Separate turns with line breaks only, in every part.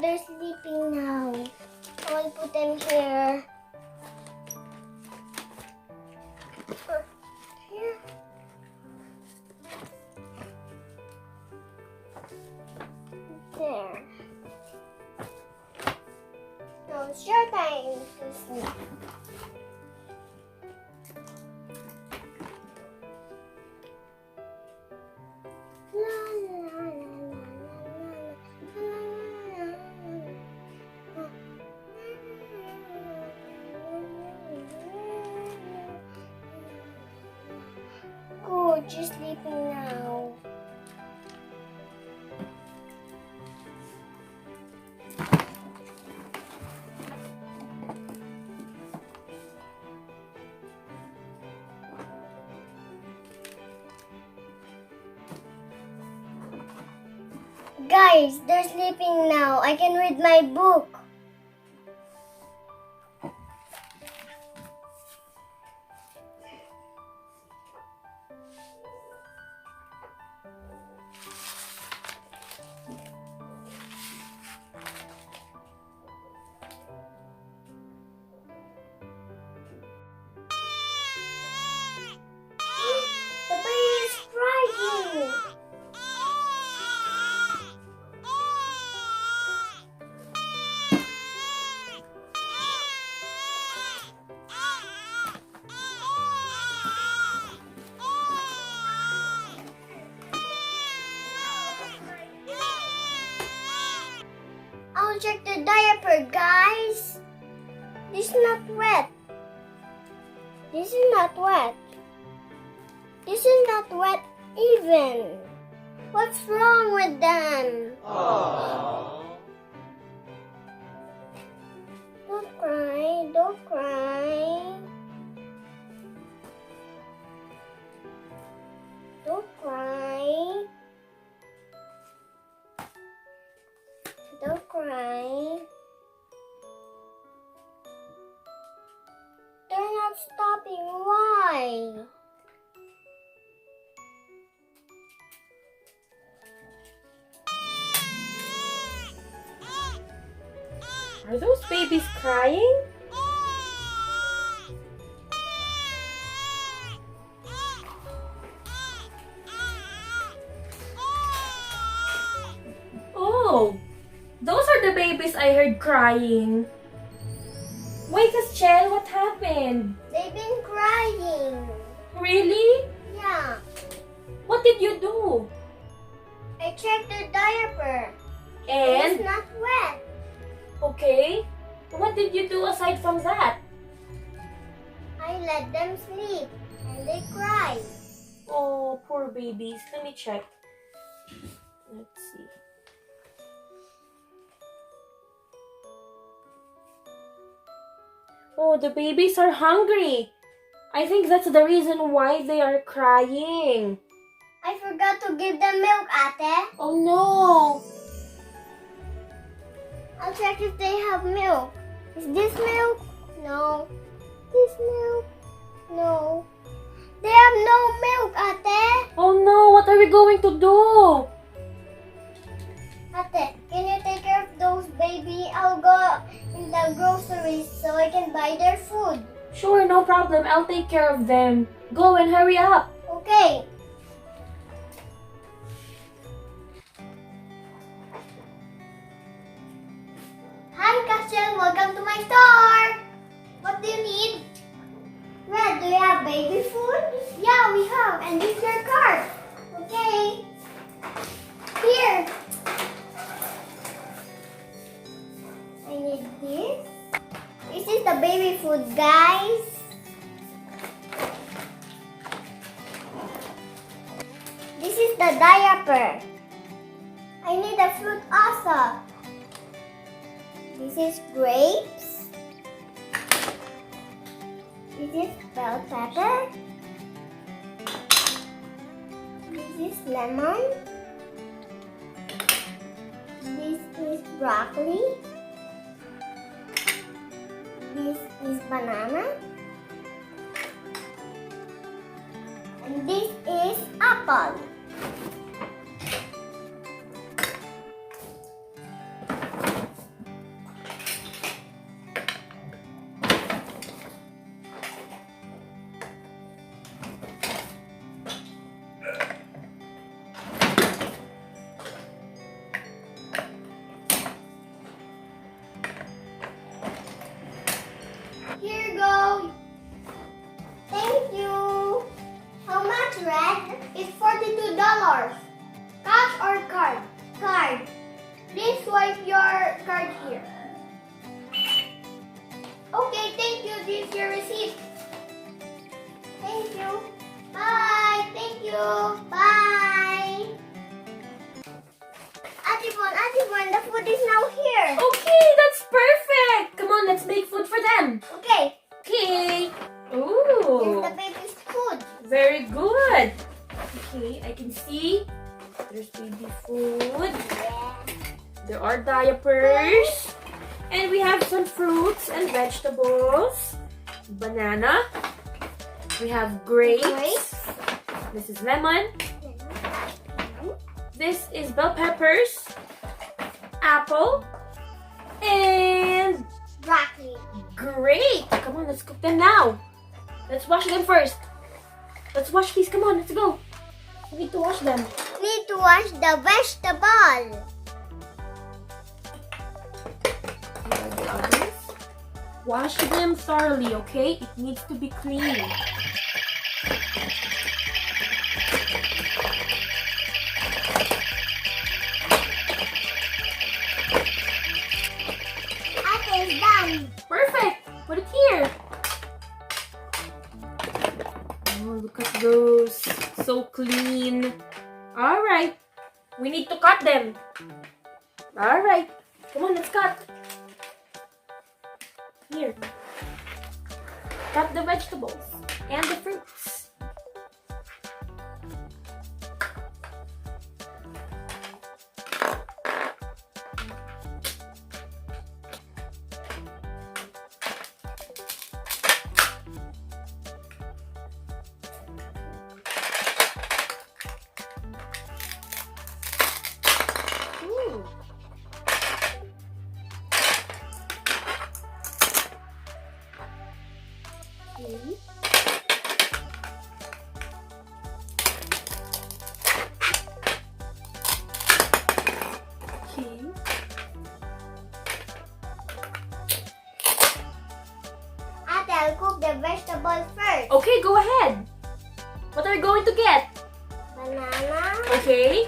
they're sleeping now. I'll put them here. Here. There. Now it's your time to sleep. Good, she's sleeping now. Guys, they're sleeping now. I can read my book. The baby is crying. I'll check the diaper, guys. This is not wet. This is not wet. This is not wet even. What's wrong with them?
Aww.
Don't cry, don't cry. Don't cry. Don't cry. They're not stopping. Why?
Are those babies crying? Oh, those are the babies I heard crying. Wait, Castielle, what happened?
They've been crying.
Really?
Yeah.
What did you do?
I checked the diaper.
And?
It's not wet.
Okay. What did you do aside from that?
I let them sleep and they cry.
Oh, poor babies. Let me check. Let's see. Oh, the babies are hungry. I think that's the reason why they are crying.
I forgot to give them milk, Ate.
Oh no.
I'll check if they have milk. Is this milk? No. This milk? No. They have no milk, Ate.
Oh no, what are we going to do?
Ate, can you take care of those baby? I'll go in the groceries so I can buy their food.
Sure, no problem. I'll take care of them. Go and hurry up.
Okay. Hi, Castielle. Welcome to my store. What do you need? Red, do you have baby food? Yeah, we have. And this is your card. Okay. Here. I need this. This is the baby food, guys. This is the diaper. I need a fruit also. This is grapes. This is bell pepper. This is lemon. This is broccoli. This is banana. And this is apple. Please swipe your card here. Okay, thank you. This is your receipt. Thank you. Bye. Thank you. Bye. Ate Bon, the food is now here.
Okay, that's perfect. Come on, let's make food for them.
Okay.
Okay.
Here's
Ooh,
the baby's food.
very good. Okay, I can see there's baby food.
Yeah.
There are diapers. And we have some fruits and vegetables. Banana. We have grapes. This is lemon. This is bell peppers. Apple. And
Broccoli.
great. Come on, let's cook them now. Let's wash them first. Let's wash these. Come on, let's go. We need to wash them.
Need to wash the vegetable.
Here are the others. Wash them thoroughly, okay? It needs to be clean.
Ate is done.
Perfect. Put it here. Oh, look at those. So clean. All right. We need to cut them. All right. Come on, let's cut. Here. Cut the vegetables and the fruits. Ooh. Okay. Okay.
Ate, I'll cook the vegetables first.
Okay, go ahead. What are you going to get?
Banana,
Okay.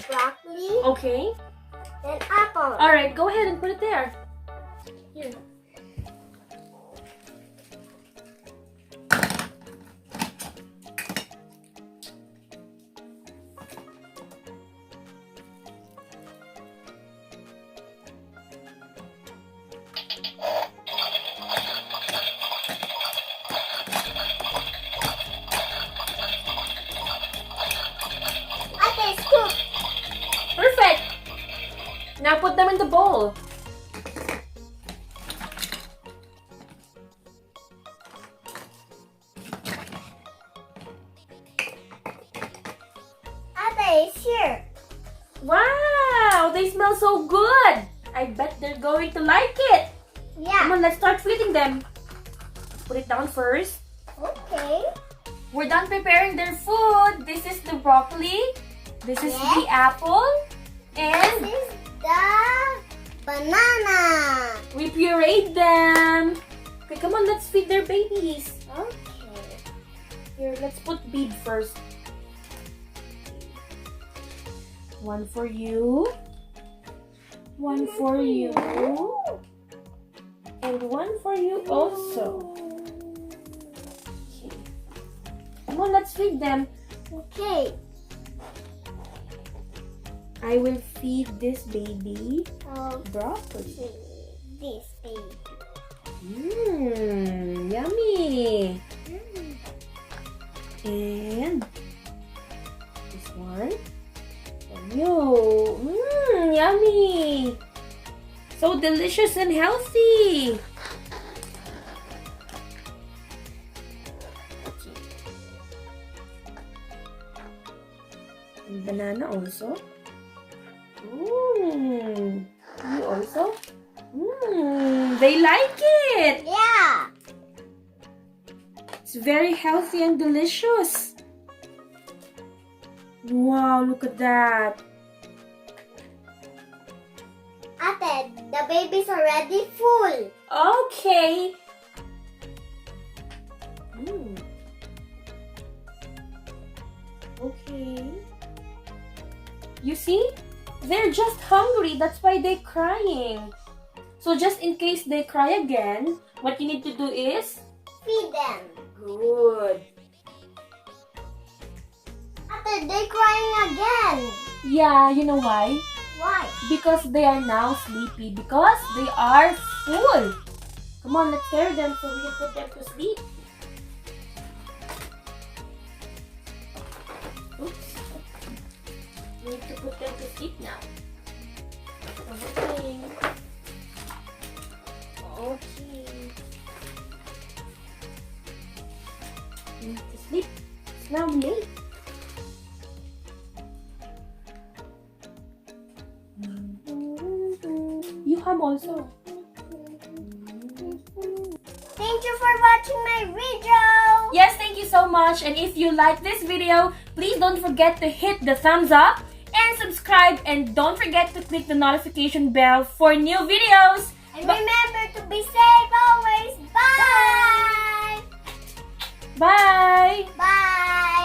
broccoli,
Okay.
then apple.
All right, go ahead and put it there. Here.
Ate, it's cooked.
Perfect. Now put them in the bowl.
Ate is here.
Wow, they smell so good. I bet they're going to like it. Come
Yeah.
on, let's start feeding them. Let's put it down first.
Okay.
We're done preparing their food. This is the broccoli. This is
Yes.
the apple.
This
And
is the banana.
we pureed them. Okay, come on, let's feed their babies.
Okay.
Here, let's put bead first. One for you. One for you. And one for you also. Okay. Come on, let's feed them.
Okay.
I will feed this baby
Okay.
broccoli.
This baby.
Yummy. And this one. And you. Yummy. So delicious and healthy. Okay. And banana also. You also? They like it.
Yeah.
It's very healthy and delicious. Wow, look at that.
Ate, the baby's already full.
Okay. Okay. You see? They're just hungry. That's why they're crying. So just in case they cry again, what you need to do is
feed them.
good.
After they crying again.
Yeah, you know why?
Why?
Because they are now sleepy. Because they are full. Come on, let's carry them so we can put them to sleep. Oops. We need to put them to sleep now. Okay. Okay. We need to sleep. It's now late. You have also.
Thank you for watching my video.
Yes, thank you so much. And if you like this video, please don't forget to hit the thumbs up and subscribe. And don't forget to click the notification bell for new videos.
And remember to be safe always. Bye.
Bye.
Bye.